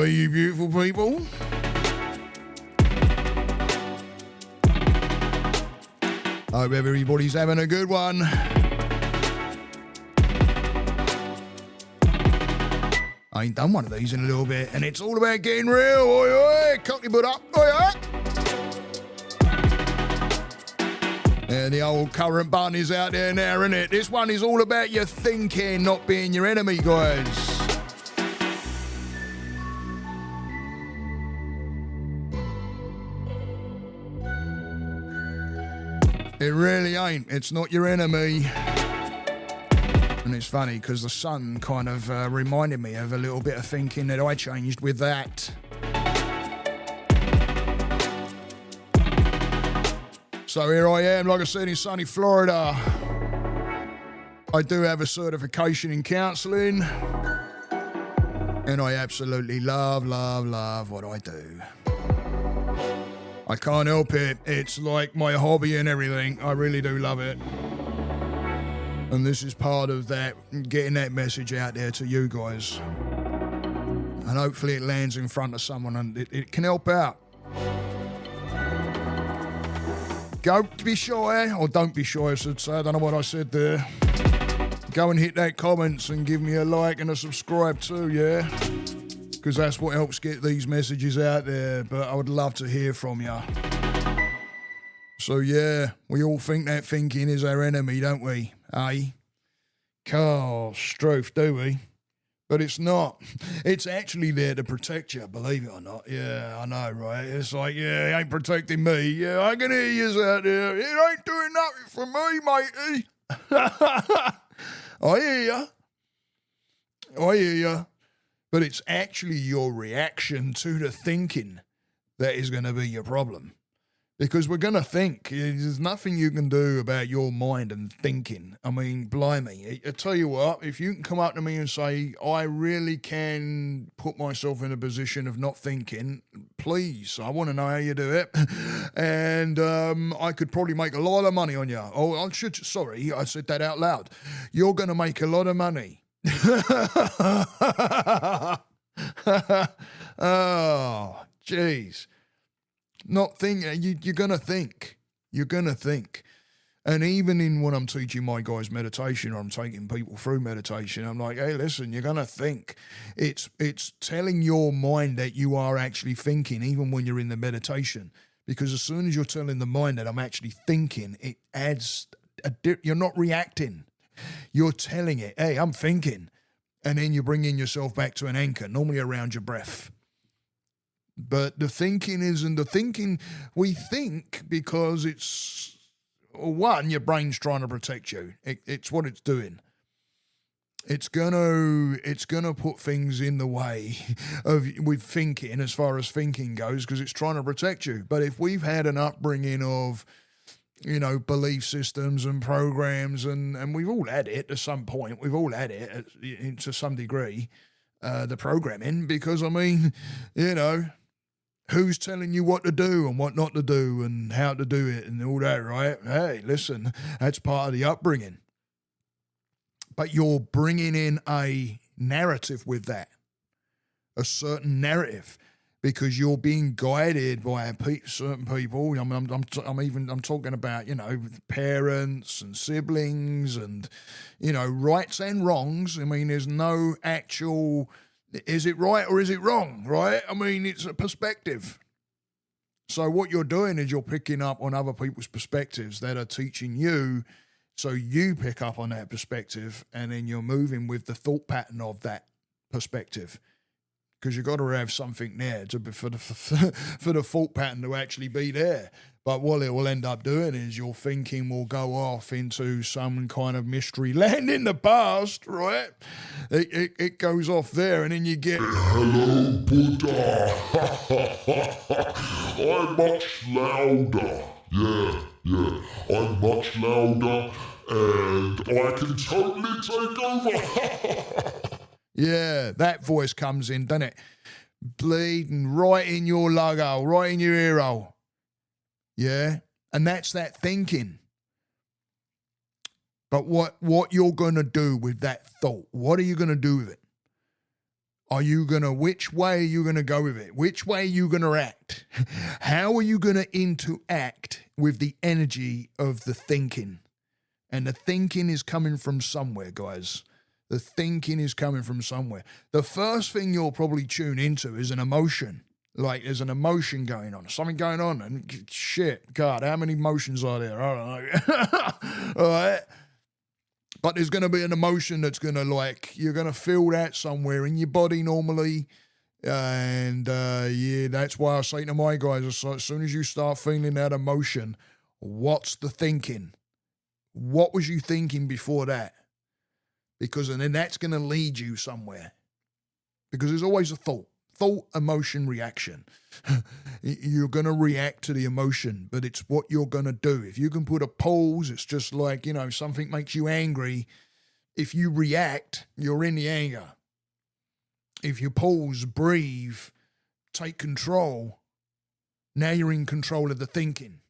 Oi, you beautiful people. Hope everybody's having a good one. I ain't done one of these in a little bit, and it's all about getting real. Oi, oi, Cockney butt up. Oi, oi. And the old current button is out there now, isn't it? This one is all about your thinking, not being your enemy, guys. It really ain't. It's not your enemy. And it's funny because the sun kind of reminded me of a little bit of thinking that I changed with that. So here I am, like I said, in sunny Florida. I do have a certification in counselling. And I absolutely love what I do. I can't help it. It's like my hobby and everything. I really do love it. And this is part of that, getting that message out there to you guys. And hopefully it lands in front of someone and it can help out. Don't be shy, or don't be shy, I should say. I don't know what I said there. Go and hit that comments and give me a like and a subscribe too, yeah? Because that's what helps get these messages out there. But I would love to hear from you. So yeah, we all think that thinking is our enemy, don't we? Eh? Struth, do we? But it's not. It's actually there to protect you, believe it or not. Yeah, I know, right? It's like, yeah, he ain't protecting me. Yeah, I can hear yous out there. It ain't doing nothing for me, matey. I hear ya. I hear ya. But it's actually your reaction to the thinking that is going to be your problem. Because we're going to think. There's nothing you can do about your mind and thinking. I mean, blimey. I tell you what, if you can come up to me and say, I really can put myself in a position of not thinking, please, I want to know how you do it. And I could probably make a lot of money on you. Oh, sorry, I said that out loud. You're going to make a lot of money. Oh, jeez. Not thinking, you're going to think. You're going to think. And even in when I'm teaching my guys meditation, or I'm taking people through meditation, I'm like, hey, listen, you're going to think. It's telling your mind that you are actually thinking, even when you're in the meditation. Because as soon as you're telling the mind that I'm actually thinking, it adds, you're not reacting. You're telling it, hey, I'm thinking. And then you're bringing yourself back to an anchor, normally around your breath. But the thinking isn't the thinking. We think because it's, one, your brain's trying to protect you. It's what it's doing. It's gonna put things in the way of with thinking, as far as thinking goes, because it's trying to protect you. But if we've had an upbringing of, belief systems and programs, and we've all had it to some point. We've all had it to some degree, the programming, because, who's telling you what to do and what not to do and how to do it and all that, right? Hey, listen, that's part of the upbringing. But you're bringing in a narrative with that, a certain narrative, because you're being guided by certain people. I'm talking about, parents and siblings and, rights and wrongs. I mean, there's no actual, is it right or is it wrong, right? I mean, it's a perspective. So what you're doing is you're picking up on other people's perspectives that are teaching you, so you pick up on that perspective, and then you're moving with the thought pattern of that perspective. Because you've got to have something there for the thought pattern to actually be there. But what it will end up doing is your thinking will go off into some kind of mystery land in the past, right? It goes off there, and then you get, hello, Buddha. I'm much louder. Yeah. I'm much louder, and I can totally take over. Yeah, that voice comes in, doesn't it? Bleeding right in your logo, right in your ear hole. Yeah? And that's that thinking. But what you're going to do with that thought, what are you going to do with it? Which way are you going to go with it? Which way are you going to act? How are you going to interact with the energy of the thinking? And the thinking is coming from somewhere, guys. The thinking is coming from somewhere. The first thing you'll probably tune into is an emotion. Like there's an emotion going on, something going on, and shit, God, how many emotions are there? I don't know. All right. But there's going to be an emotion that's going to you're going to feel that somewhere in your body normally. And that's why I say to my guys, as soon as you start feeling that emotion, what's the thinking? What was you thinking before that? Because and then that's going to lead you somewhere. Because there's always a thought, emotion, reaction. You're going to react to the emotion, but it's what you're going to do. If you can put a pause, it's just like, something makes you angry. If you react, you're in the anger. If you pause, breathe, take control, now you're in control of the thinking.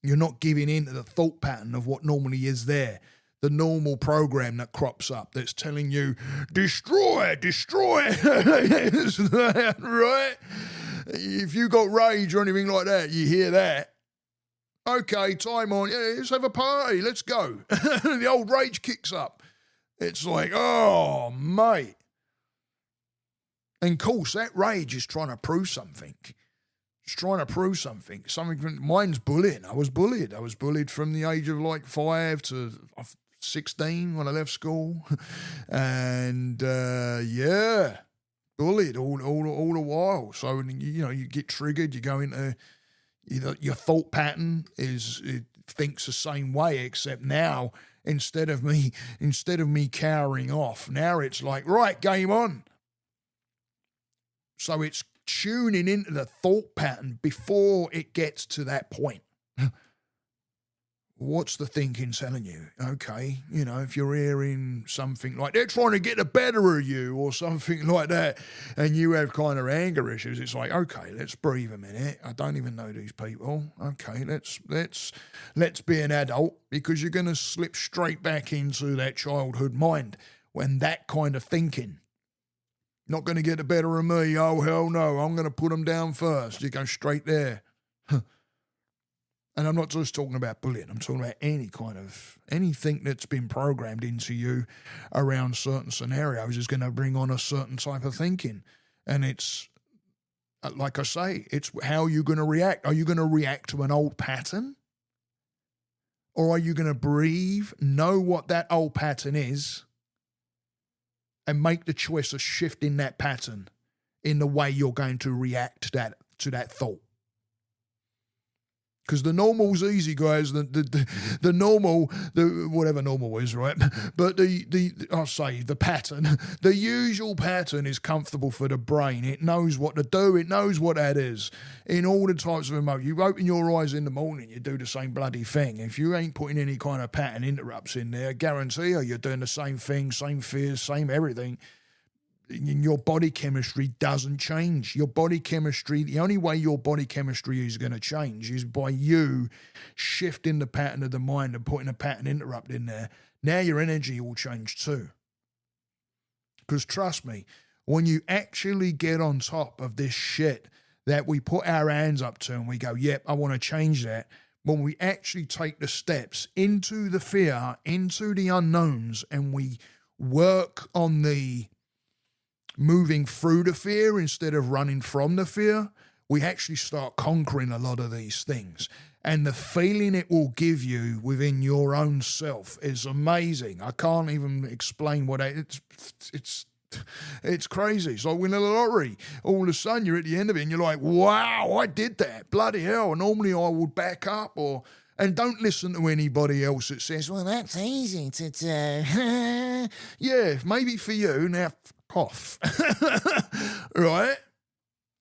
You're not giving in to the thought pattern of what normally is there. The normal program that crops up that's telling you, destroy, right? If you got rage or anything like that, you hear that. Okay, time on, let's have a party, let's go. The old rage kicks up. It's like, oh, mate. And of course, that rage is trying to prove something. It's trying to prove something. Mine's bullying. I was bullied. I was bullied from the age of 5 to 16 when I left school. And, bullied all the while. So, you get triggered, you go into, your thought pattern it thinks the same way, except now, instead of me cowering off, now it's like, right, game on. So it's tuning into the thought pattern before it gets to that point. What's the thinking telling you? Okay, if you're hearing something like they're trying to get the better of you or something like that, and you have kind of anger issues, it's like, okay, let's breathe a minute. I don't even know these people. Okay, let's be an adult, because you're going to slip straight back into that childhood mind when that kind of thinking. Not going to get the better of me. Oh, hell no. I'm going to put them down first. You go straight there. And I'm not just talking about bullying. I'm talking about anything that's been programmed into you around certain scenarios is going to bring on a certain type of thinking. And it's, like I say, it's how you're going to react. Are you going to react to an old pattern? Or are you going to breathe, know what that old pattern is, and make the choice of shifting that pattern in the way you're going to react to that thought? Because the normal's easy, guys. The normal, whatever normal is, right? But the pattern, the usual pattern is comfortable for the brain. It knows what to do. It knows what that is. In all the types of emotion, you open your eyes in the morning, you do the same bloody thing. If you ain't putting any kind of pattern interrupts in there, guarantee you're doing the same thing, same fears, same everything. Your body chemistry doesn't change. Your body chemistry, the only way your body chemistry is going to change is by you shifting the pattern of the mind and putting a pattern interrupt in there. Now your energy will change too. Because trust me, when you actually get on top of this shit that we put our hands up to and we go, yep, I want to change that, when we actually take the steps into the fear, into the unknowns, and we work on the moving through the fear instead of running from the fear, we actually start conquering a lot of these things. And the feeling it will give you within your own self is amazing. I can't even explain what it's crazy. It's like winning the lottery. All of a sudden you're at the end of it and you're like, wow, I did that. Bloody hell. Normally I would back up and don't listen to anybody else that says, well, that's easy to do. Yeah, maybe for you. Now, off. Right?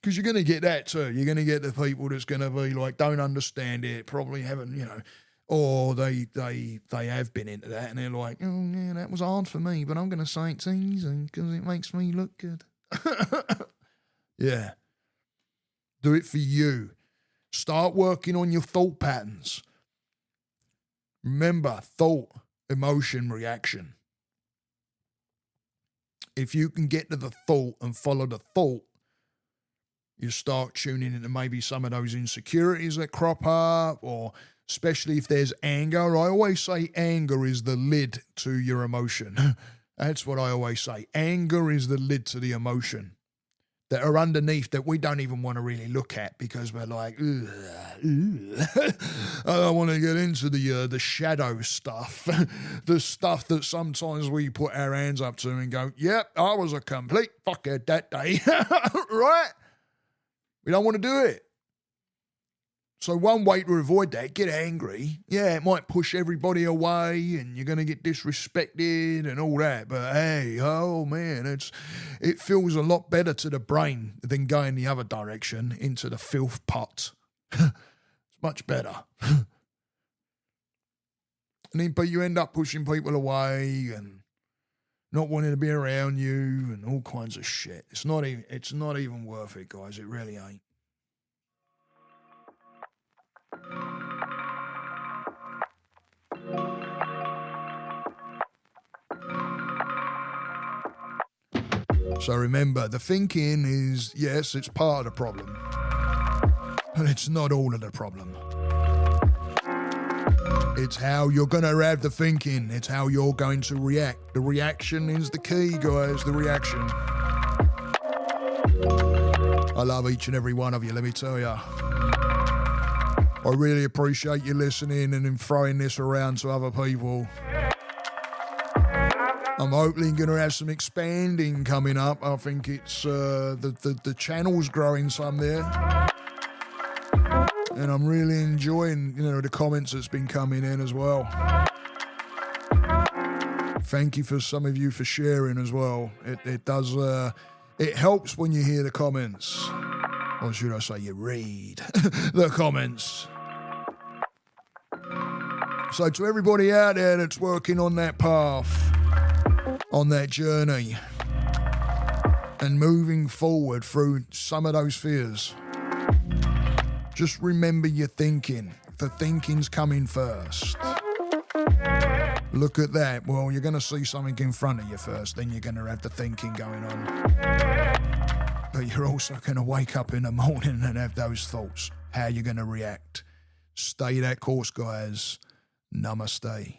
Because you're going to get that too. You're going to get the people that's going to be like, don't understand it, probably haven't, or they have been into that and they're like, oh, yeah, that was hard for me, but I'm going to say it's easy because it makes me look good. Yeah. Do it for you. Start working on your thought patterns. Remember, thought, emotion, reaction. if you can get to the thought and follow the thought, you start tuning into maybe some of those insecurities that crop up, or especially if there's anger. I always say anger is the lid to your emotion. That's what I always say. Anger is the lid to the emotion that are underneath that we don't even want to really look at, because we're like, I don't want to get into the shadow stuff, the stuff that sometimes we put our hands up to and go, yep, I was a complete fuckhead that day, right? We don't want to do it. So one way to avoid that, get angry. Yeah, it might push everybody away and you're going to get disrespected and all that. But hey, oh man, it feels a lot better to the brain than going the other direction into the filth pot. It's much better. But you end up pushing people away and not wanting to be around you and all kinds of shit. It's not even worth it, guys. It really ain't. So remember, the thinking is, yes, it's part of the problem, but it's not all of the problem. It's how you're going to have the thinking. It's how you're going to react. The reaction is the key, guys, the reaction. I love each and every one of you, let me tell you. I really appreciate you listening and then throwing this around to other people. I'm hopefully going to have some expanding coming up. I think it's the channel's growing some there. And I'm really enjoying, the comments that's been coming in as well. Thank you for some of you for sharing as well. It does, it helps when you hear the comments. Or should I say you read the comments. So to everybody out there that's working on that path, on that journey, and moving forward through some of those fears, just remember your thinking. The thinking's coming first. Look at that. Well, you're going to see something in front of you first, then you're going to have the thinking going on. But you're also going to wake up in the morning and have those thoughts. How you're going to react. Stay that course, guys. Namaste.